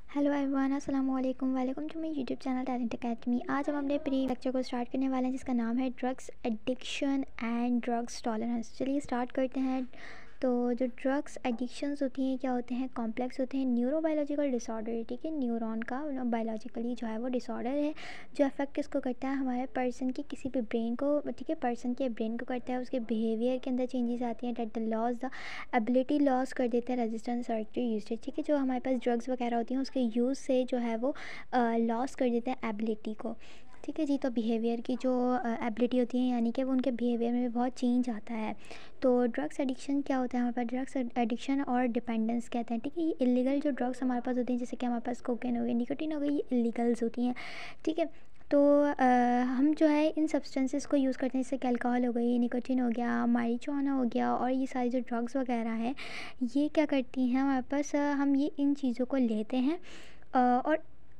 Hello everyone, अस्सलाम वालेकुम। Welcome to my YouTube channel talent academy. आज हम अपने प्री लेक्चर को स्टार्ट करने वाले हैं जिसका नाम है drugs addiction and drugs tolerance. चलिए स्टार्ट करते हैं। तो जो ड्रग्स एडिक्शंस होती हैं क्या होते हैं, कॉम्प्लेक्स होते हैं न्यूरोबायोलॉजिकल डिसऑर्डर। ठीक है, न्यूरॉन का बायोलॉजिकली जो है वो डिसऑर्डर है जो अफेक्ट किसको करता है, हमारे पर्सन के किसी भी ब्रेन को। ठीक है, पर्सन के ब्रेन को करता है, उसके बिहेवियर के अंदर चेंजेस आती हैं, that the loss the ability loss कर देते हैं रेजिस्टेंस सर्किटरी यूजेज। ठीक है, जो हमारे पास ड्रग्स वगैरह होती हैं उसके यूज़ से जो है वो लॉस कर देते हैं एबिलिटी को। ठीक है जी, तो बिहेवियर की जो एबिलिटी होती है यानी कि वो उनके बिहेवियर में भी बहुत चेंज आता है। तो ड्रग्स एडिक्शन क्या होता है, हमारे पास ड्रग्स एडिक्शन और डिपेंडेंस कहते हैं। ठीक है, ये इलीगल जो ड्रग्स हमारे पास होती हैं जैसे कि हमारे पास कोकेन हो गई, निकोटीन हो गई, ये इलीगल्स होती हैं। ठीक है, तो हम जो है इन सब्सटेंसेस को यूज़ करते हैं जैसे कि अल्कोहल हो गई, निकोटीन हो गया, मारिजुआना हो गया, और ये सारी जो ड्रग्स वगैरह हैं ये क्या करती हैं हमारे पास, हम ये इन चीज़ों को लेते हैं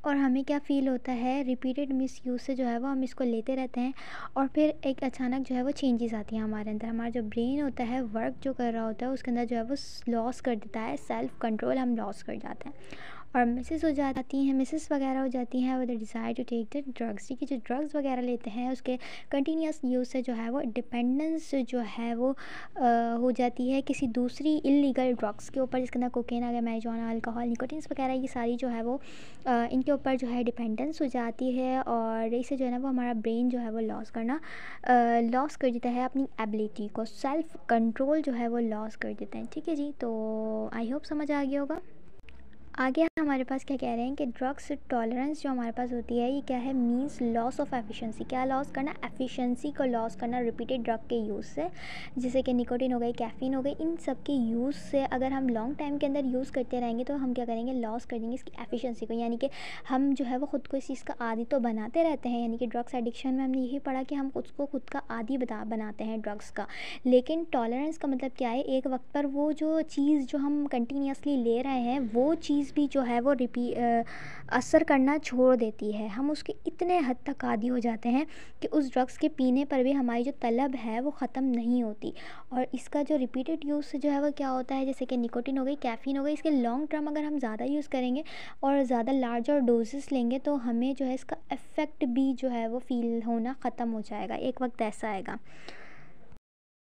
और हमें क्या फ़ील होता है, रिपीटेड मिस यूज़ से जो है वो हम इसको लेते रहते हैं और फिर एक अचानक जो है वो चेंजेस आती हैं हमारे अंदर। हमारा जो ब्रेन होता है वर्क जो कर रहा होता है उसके अंदर जो है वो लॉस कर देता है, सेल्फ कंट्रोल हम लॉस कर जाते हैं और मिसेस हो जाती हैं, मिसेस वगैरह हो जाती हैं with the desire to take the drugs. ठीक है, जो ड्रग्स वगैरह लेते हैं उसके कंटिन्यूस यूज़ से जो है वो डिपेंडेंस जो है वो हो जाती है किसी दूसरी इलीगल ड्रग्स के ऊपर, जिसके अंदर कोकेन आ गया, मैरिजुआना, अल्कोहल, निकोटीन्स वगैरह, ये सारी जो है वो इनके ऊपर जो है डिपेंडेंस हो जाती है और इससे जो है ना वो हमारा ब्रेन जो है वो लॉस कर देता है अपनी एबिलिटी को, सेल्फ कंट्रोल जो है वो लॉस कर देते हैं। ठीक है जी, तो आई होप समझ आ गया होगा। आगे हमारे पास क्या कह रहे हैं कि ड्रग्स टॉलरेंस जो हमारे पास होती है ये क्या है, मींस लॉस ऑफ एफिशिएंसी। क्या लॉस करना, एफिशिएंसी को लॉस करना रिपीटेड ड्रग के यूज़ से, जैसे कि निकोटीन हो गई, कैफ़ीन हो गई, इन सब के यूज़ से अगर हम लॉन्ग टाइम के अंदर यूज़ करते रहेंगे तो हम क्या करेंगे, लॉस कर देंगे इसकी एफिशिएंसी को। यानी कि हम जो है वो ख़ुद को इस चीज़ का आदी तो बनाते रहते हैं, यानी कि ड्रग्स एडिक्शन में हमने यही पढ़ा कि हम उसको खुद का आदी बनाते हैं ड्रग्स का। लेकिन टॉलरेंस का मतलब क्या है, एक वक्त पर वो जो चीज़ जो हम कंटिन्यूसली ले रहे हैं वो चीज़ भी जो है वो असर करना छोड़ देती है। हम उसके इतने हद तक आदी हो जाते हैं कि उस ड्रग्स के पीने पर भी हमारी जो तलब है वो ख़त्म नहीं होती। और इसका जो रिपीटेड यूज़ से जो है वो क्या होता है, जैसे कि निकोटीन हो गई, कैफ़ीन हो गई, इसके लॉन्ग टर्म अगर हम ज़्यादा यूज़ करेंगे और ज़्यादा लार्जर डोजेस लेंगे तो हमें जो है इसका इफ़ेक्ट भी जो है वो फ़ील होना ख़त्म हो जाएगा, एक वक्त ऐसा आएगा।